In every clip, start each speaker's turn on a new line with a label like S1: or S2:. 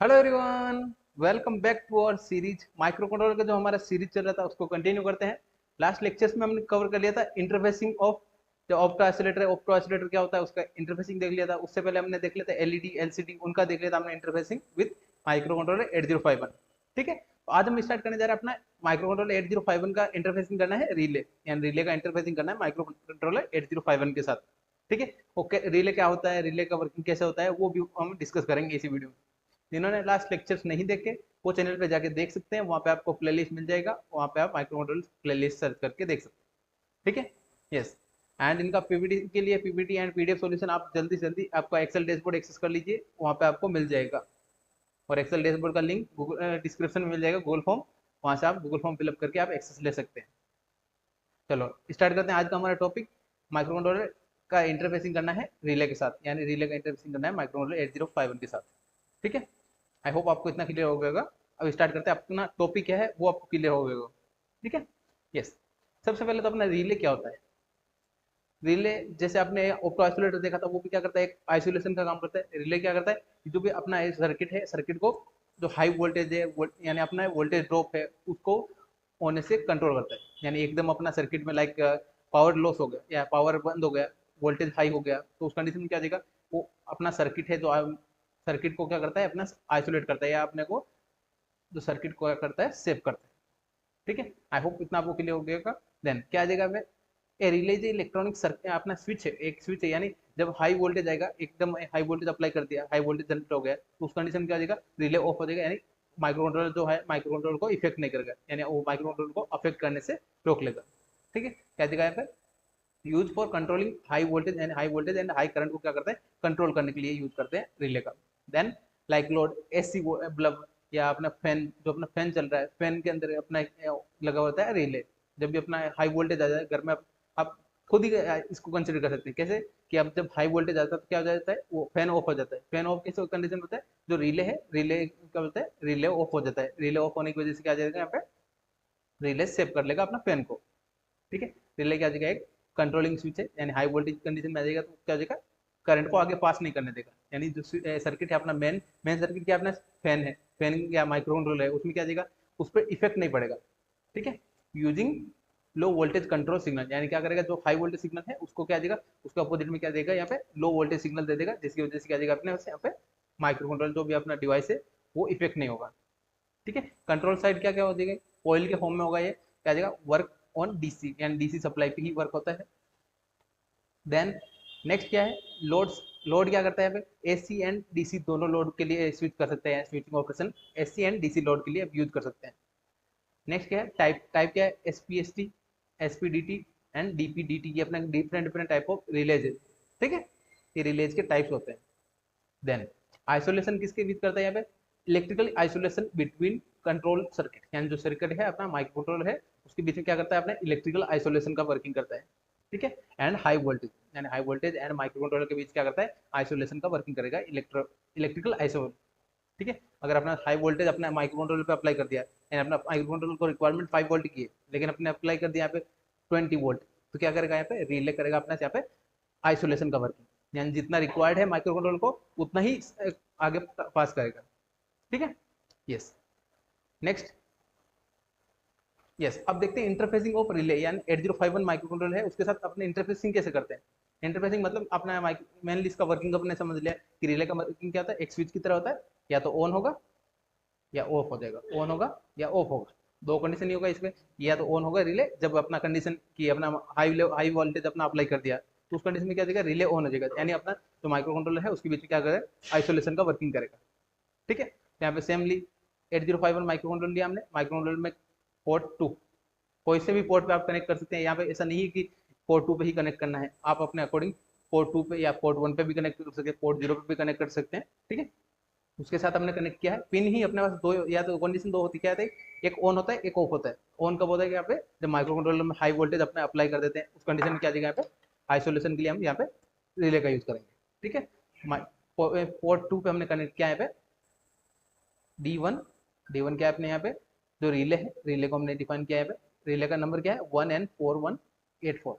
S1: Hello everyone, welcome back to our series. Microcontroller का जो हमारा सीरीज चल रहा था उसको कंटिन्यू करते हैं। लास्ट लेक्चर्स में हमने कवर कर लिया था इंटरफेसिंग ऑफ जो ऑप्टो आइसोलेटर है। ऑप्टो आइसोलेटर क्या होता है उसका इंटरफेसिंग देख लिया था। उससे पहले हमने देख लिया था एलईडी एलसीडी, उनका देख लिया था हमने इंटरफेसिंग विद माइक्रो कंट्रोलर 8051। ठीक है, तो आज हम स्टार्ट करने जा रहे हैं अपना माइक्रो कंट्रोलर 8051 का इंटरफेसिंग करना है रिले, यानी रिले का इंटरफेसिंग करना है माइक्रो कंट्रोलर 8051 के साथ। ठीक है, ओके, रिले क्या होता है, रिले का वर्किंग कैसे होता है, वो भी हम डिस्कस करेंगे इसी वीडियो में। जिन्होंने लास्ट लेक्चर्स नहीं देखे वो चैनल पे जाके देख सकते हैं, वहाँ पे आपको प्लेलिस्ट मिल जाएगा, वहाँ पे आप माइक्रो मॉडल प्लेलिस्ट सर्च करके देख सकते हैं। ठीक है, यस। एंड इनका पीपीटी के लिए पीपीटी एंड पीडीएफ सॉल्यूशन आप जल्दी से जल्दी आपका एक्सेल डैशबोर्ड एक्सेस कर लीजिए, वहाँ पे आपको मिल जाएगा। और एक्सेल डैशबोर्ड का लिंक गूगल डिस्क्रिप्शन में मिल जाएगा, गूगल फॉर्म, वहाँ से आप गूगल फॉर्म फिलअप करके आप एक्सेस ले सकते हैं। चलो स्टार्ट करते हैं आज का हमारा टॉपिक। माइक्रो कंट्रोलर का इंटरफेसिंग करना है रिले के साथ, यानी रिले का इंटरफेसिंग करना है माइक्रो कंट्रोलर 8051 के साथ। ठीक है, आई होप आपको इतना क्लियर हो गया। अब स्टार्ट करते हैं, अपना टॉपिक क्या है वो आपको क्लियर हो गया। ठीक है, यस। सबसे पहले तो अपना रिले क्या होता है। रिले जैसे आपने ऑप्टो आइसोलेटर देखा था, वो भी क्या करता है, एक आइसोलेशन का काम करता है। रिले क्या करता है, जो भी अपना सर्किट है, सर्किट को जो हाई वोल्टेज है यानी अपना वोल्टेज ड्रॉप है उसको होने से कंट्रोल करता है। यानी एकदम अपना सर्किट में लाइक पावर लॉस हो गया या पावर बंद हो गया, वोल्टेज हाई हो गया, तो उस कंडीशन में क्या देगा, वो अपना सर्किट है जो सर्किट को क्या करता है, अपना आइसोलेट करता है, या अपने को जो सर्किट को क्या करता है, सेव करता है। ठीक है, आई होप इतना आपको क्लियर हो गया। देन क्या आ जाएगा, ए रिले जो इलेक्ट्रॉनिक सर्किट अपना स्विच है, एक स्विच है, यानी जब हाई वोल्टेज आएगा, एकदम हाई वोल्टेज अप्लाई कर दिया, हाई वोल्टेज जनरेट हो गया, तो उस कंडीशन में क्या हो जाएगा, रिले ऑफ हो जाएगा। यानी माइक्रो कंट्रोलर जो है माइक्रो कंट्रोलर को इफेक्ट नहीं करेगा, यानी वो माइक्रो कंट्रोलर को अफेक्ट करने से रोक लेगा। ठीक है, क्या जगह यहाँ पे use for controlling high voltage and high voltage and high current को क्या करते हैं, कंट्रोल करने के लिए यूज करते हैं रिले का। Then like load AC bulb या अपना फैन, जो अपना फैन चल रहा है, फैन के अंदर अपना लगा होता है रिले। जब भी अपना हाई वोल्टेज आ जाए घर में, आप खुद ही इसको कंसिडर कर सकते हैं कैसे, कि अब जब हाई वोल्टेज आता है तो क्या हो जाता है, वो फैन ऑफ हो जाता है। फैन ऑफ कैसे कंडीशन होता है, जो रिले है, रिले क्या बोलते हैं, रिले ऑफ हो जाता है। रिले ऑफ होने की वजह से क्या आ जाएगा, यहाँ पे रिले सेव कर लेगा अपना फैन को। ठीक है, रिले क्या जगह एक कंट्रोलिंग स्विच है, यानी हाई वोल्टेज कंडीशन में आ जाएगा तो क्या हो जाएगा, करंट को आगे पास नहीं करने देगा। यानी जो सर्किट है अपना मेन मेन सर्किट क्या अपना फैन है, फैन या माइक्रो कंट्रोलर है, उसमें क्या जाएगा, उस पर इफेक्ट नहीं पड़ेगा। ठीक है, using low voltage control signal, यानी क्या करेगा, जो हाई वोल्टेज सिग्नल है उसको क्या देगा, उसके अपोजिट में क्या देगा, यहाँ पे लो वोल्टेज सिग्नल दे देगा, जिसकी वजह से क्या देगा अपने यहाँ पे माइक्रो कंट्रोलर जो भी अपना डिवाइस है वो इफेक्ट नहीं होगा। ठीक है, कंट्रोल साइड क्या क्या हो जाएगा, कोयल के फॉर्म में होगा, ये क्या जाएगा, वर्क ऑन डीसी, यानी डीसी सप्लाई पे ही वर्क होता है। देन नेक्स्ट क्या है, लोड्स। लोड क्या करता है, एसी एंड डीसी दोनों लोड के लिए स्विच कर सकते हैं, switching operation AC and DC load के लिए यूज कर सकते हैं। नेक्स्ट क्या है, टाइप टाइप क्या है, एसपीएसटी, एसपीडीटी एंड डीपीडीटी, ये अपना different different type of release है। ठीक है, ये रिलेज के टाइप्स होते हैं। देन आइसोलेशन किसके बीच करता है, यहाँ पे electrical isolation between control circuit, यानी जो सर्किट है अपना माइक्रो कंट्रोलर है उसके बीच में क्या करता है, अपना इलेक्ट्रिकल आइसोलेशन का वर्किंग करता है। ठीक है, एंड हाई वोल्टेज, यानी high voltage and micro controller के बीच क्या करता है, आइसोलेशन का वर्किंग करेगा, इलेक्ट्रिकल आइसो। ठीक है, अगर अपना हाई वोल्टेज अपना माइक्रो कंट्रोलर पे अप्लाई कर दिया, यानी अपना माइक्रो कंट्रोलर को रिक्वायरमेंट 5 वोल्ट की है, लेकिन अपने अप्लाई कर दिया यहाँ पे 20 वोल्ट, तो क्या करेगा, यहाँ पे रिले करेगा अपना यहाँ पे आइसोलेशन का वर्किंग, यानी जितना रिक्वायर्ड है माइक्रो कंट्रोलर को उतना ही आगे पास करेगा। ठीक है, यस। नेक्स्ट, यस, अब देखते हैं इंटरफेसिंग ऑफ रिले, यानी 8051 माइक्रो कंट्रोलर है उसके साथ अपने इंटरफेसिंग कैसे करते हैं। इंटरफेसिंग मतलब अपना मेनली इसका वर्किंग अपने समझ लिया कि रिले का वर्किंग क्या होता है, एक स्विच की तरह होता है, या तो ऑन होगा या ऑफ हो जाएगा, ऑन होगा या ऑफ होगा। दो कंडीशन ही होगा इसमें, या तो ऑन होगा रिले जब अपना कंडीशन की अपना हाई वोल्टेज अपना अप्लाई कर दिया, तो उस कंडीशन में क्या देगा, रिले ऑन हो जाएगा, यानी अपना जो माइक्रो कंट्रोलर है उसके बीच में क्या करेगा, आइसोलेशन का वर्किंग करेगा। ठीक है, तो यहाँ पे सेमली 8051 माइक्रो कंट्रोलर लिया हमने, माइक्रो कंट्रोलर में पोर्ट 2, कोई से भी पोर्ट पे आप कनेक्ट कर सकते हैं। यहाँ पे ऐसा नहीं है कि पोर्ट 2 पे ही कनेक्ट करना है, आप अपने अकॉर्डिंग पोर्ट 2 पे या पोर्ट 1 पे भी कनेक्ट कर सकते हैं, पोर्ट 0 पे भी कनेक्ट कर सकते हैं। ठीक है, उसके साथ हमने कनेक्ट किया है, पिन ही अपने पास दो, या तो कंडीशन दो होती क्या है, एक ऑन होता है एक ऑफ होता है। ऑन कब होता है कि यहाँ पे जब माइक्रो कंट्रोलर में हाई वोल्टेज अपने अप्लाई कर देते हैं, उस कंडीशन में क्या देगा, यहाँ पे आइसोलेशन के लिए हम यहाँ पे रिले का यूज करेंगे। ठीक है, पोर्ट 2 पे हमने कनेक्ट किया है यहाँ पे D1। D1 क्या है अपने यहाँ पे जो रिले है, रिले को हमने डिफाइन किया है यहाँ पे, रिले का नंबर क्या है 1N4184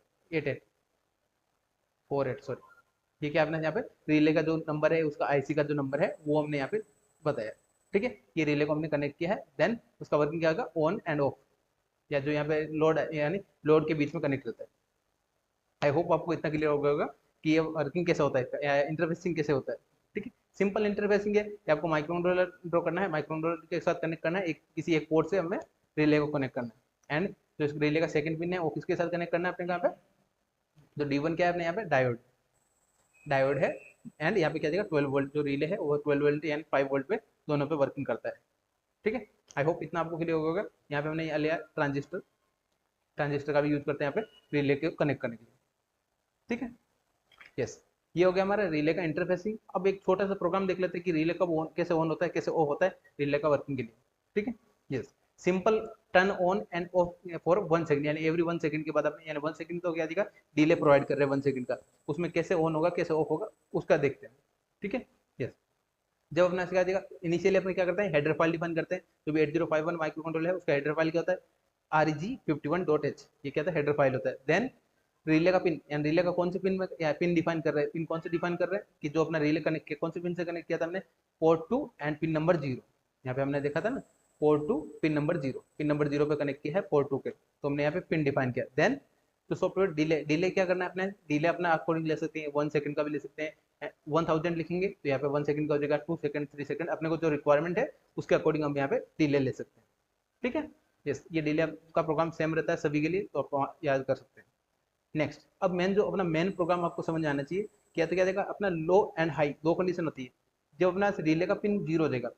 S1: सॉरी। ठीक है, आपने यहाँ पे रिले का जो नंबर है, उसका आईसी का जो नंबर है वो हमने यहाँ पे बताया। ठीक है, ये रिले को हमने कनेक्ट किया है, देन उसका वर्किंग क्या होगा, ऑन एंड ऑफ, या जो यहाँ पे लोड यानी लोड के बीच में कनेक्ट होता है। आई होप आपको इतना क्लियर हो गया होगा कि ये वर्किंग कैसे होता है या इंटरफेसिंग कैसे होता है। ठीक है, सिंपल इंटरफेसिंग है कि आपको माइक्रो कंट्रोलर ड्रॉ करना है, माइक्रो कंट्रोलर के साथ कनेक्ट करना है, एक किसी एक पोर्ट से हमें रिले को कनेक्ट करना है, एंड जो इस रिले का सेकंड पिन है वो किसके साथ कनेक्ट करना है अपने, यहाँ पे जो D1 क्या है अपने यहाँ पे डायोड, डायोड है, एंड यहाँ पे क्या देगा 12 वोल्ट, जो रिले है वो 12 वोल्ट एंड 5 वोल्ट पे दोनों पे वर्किंग करता है। ठीक है, आई होप इतना आपको क्लियर होगा। यहाँ पे हमने लिया ट्रांजिस्टर, ट्रांजिस्टर का भी यूज करते हैं यहाँ पे रिले को कनेक्ट करने के लिए। ठीक है, यस, ये हो गया हमारा रिले का इंटरफेसिंग। अब एक छोटा सा प्रोग्राम देख लेते हैं कि रिले कब ऑन कैसे ऑन होता है, कैसे ऑफ होता है रिले का वर्किंग के लिए। ठीक है, yes, simple turn on end of for 1 second, यानी एवरी 1 सेकंड के बाद आपने, यानी 1 सेकंड तो क्या दिखा डिले प्रोवाइड कर रहे हैं 1 सेकंड का, उसमें कैसे ऑन होगा कैसे ऑफ होगा उसका देखते हैं। ठीक है, यस, जब अपना क्या देगा इनिशियली अपने क्या करते हैं हेडर फाइल डिफाइन करते हैं, जो भी 8051 माइक्रो कंट्रोल है उसका हेडर फाइल क्या होता है reg51.h, ये क्या होता है हेडर फाइल होता है। देन रिले का पिन, यानी रिले का कौन से पिन में पिन डिफाइन कर रहे हैं, पिन कौन से डिफाइन कर रहे हैं कि जो अपना रिले कनेक्ट किया कौन से पिन से कनेक्ट किया था हमने, पोर्ट 2 एंड पिन नंबर 0, यहाँ पे हमने देखा था ना port 2 pin number 0, pin number 0 पे कनेक्ट किया है पोर्ट 2 के, तो हमने यहाँ पे पिन डिफाइन किया। देन तो सॉफ्टवेयर डिले, डिले क्या करना है अपने, डिले अपना अकॉर्डिंग ले सकते हैं, 1 सेकंड का भी ले सकते हैं, 1000 लिखेंगे तो यहाँ पे 1 सेकंड का हो जाएगा, 2 सेकंड 3 सेकंड, अपने को जो रिक्वायरमेंट है उसके अकॉर्डिंग हम यहाँ पे डिले ले सकते हैं। ठीक है, यस, ये डिले का प्रोग्राम सेम रहता है सभी के लिए, तो आप याद कर सकते हैं। नेक्स्ट, अब मेन जो अपना मेन प्रोग्राम आपको समझ आना चाहिए, क्या तो क्या देगा अपना लो एंड हाई दो कंडीशन होती है। जब अपना रिले का पिन 0 देगा,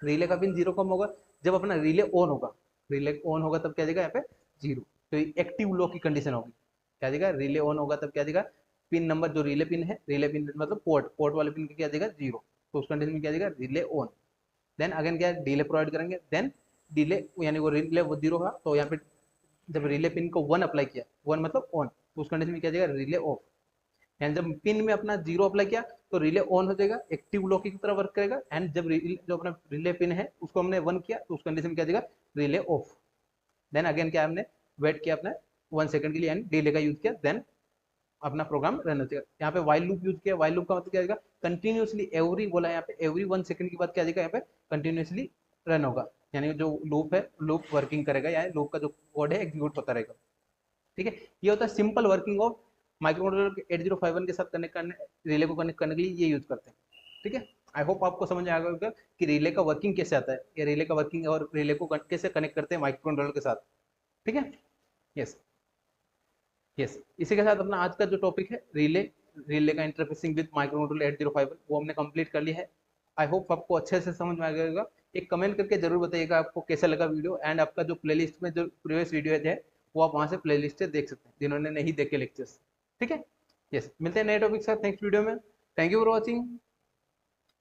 S1: रिले का पिन 0 कम होगा जब अपना रिले ऑन होगा, रिले ऑन होगा तब क्या देगा यहाँ पे 0, तो एक्टिव लो की कंडीशन होगी, क्या देगा रिले ऑन होगा तब क्या देगा पिन नंबर जो रिले पिन है, रिले पिन मतलब पोर्ट, पोर्ट वाले पिन का क्या देगा 0, तो उस कंडीशन में क्या देगा रिले ऑन। देन अगेन क्या डिले प्रोवाइड करेंगे, देन डिले यानी वो रिले वो 0 होगा, तो यहाँ पे जब रिले पिन को 1 अप्लाई किया, 1 मतलब ऑन, तो उस कंडीशन में क्या जाएगा रिले ऑफ, एंड जब पिन में अपना 0 अप्लाई किया तो रिले ऑन हो जाएगा, एक्टिव लो की तरह वर्क करेगा, एंड जब जो अपना रिले पिन है उसको हमने 1 किया तो उस कंडीशन में क्या जाएगा रिले ऑफ। देन अगेन क्या हमने वेट किया अपना 1 सेकंड के लिए, एंड डिले का यूज किया, देन अपना प्रोग्राम रन हो जाएगा। यहाँ पे वाइल लूप यूज किया, वाइल लूप का मतलब क्या जाएगा कंटिन्यूसली एवरी बोला यहाँ पे एवरी 1 सेकंड के बाद क्या जाएगा यहाँ पे कंटिन्यूसली रन होगा, यानी जो लूप है लूप वर्किंग करेगा, यानी लूप का जो कोड है एग्जीक्यूट होता रहेगा। ठीक है, ये होता है simple working of micro controller के 8051 के साथ कनेक्ट करने, रिले को कनेक्ट करने के लिए ये यूज करते हैं। ठीक है, आई होप आपको समझ आ गया कि रिले का वर्किंग कैसे आता है, या रिले का वर्किंग और रिले को कैसे कनेक्ट करते हैं माइक्रो कंट्रोलर के साथ। ठीक है, यस यस, इसी के साथ अपना आज का जो टॉपिक है रिले, रिले का इंटरफेसिंग विद माइक्रो कंट्रोलर 8051 वो हमने कंप्लीट कर लिया है। आई होप आपको अच्छे से समझ में आ गया होगा। एक कमेंट करके जरूर बताइएगा आपको कैसा लगा वीडियो, एंड आपका जो प्लेलिस्ट में जो प्रीवियस वीडियो है वो आप वहाँ से प्लेलिस्ट से देख सकते हैं जिन्होंने नहीं देखे लेक्चर्स। ठीक है, यस, मिलते हैं नए टॉपिक के साथ नेक्स्ट वीडियो में। Thank you for watching.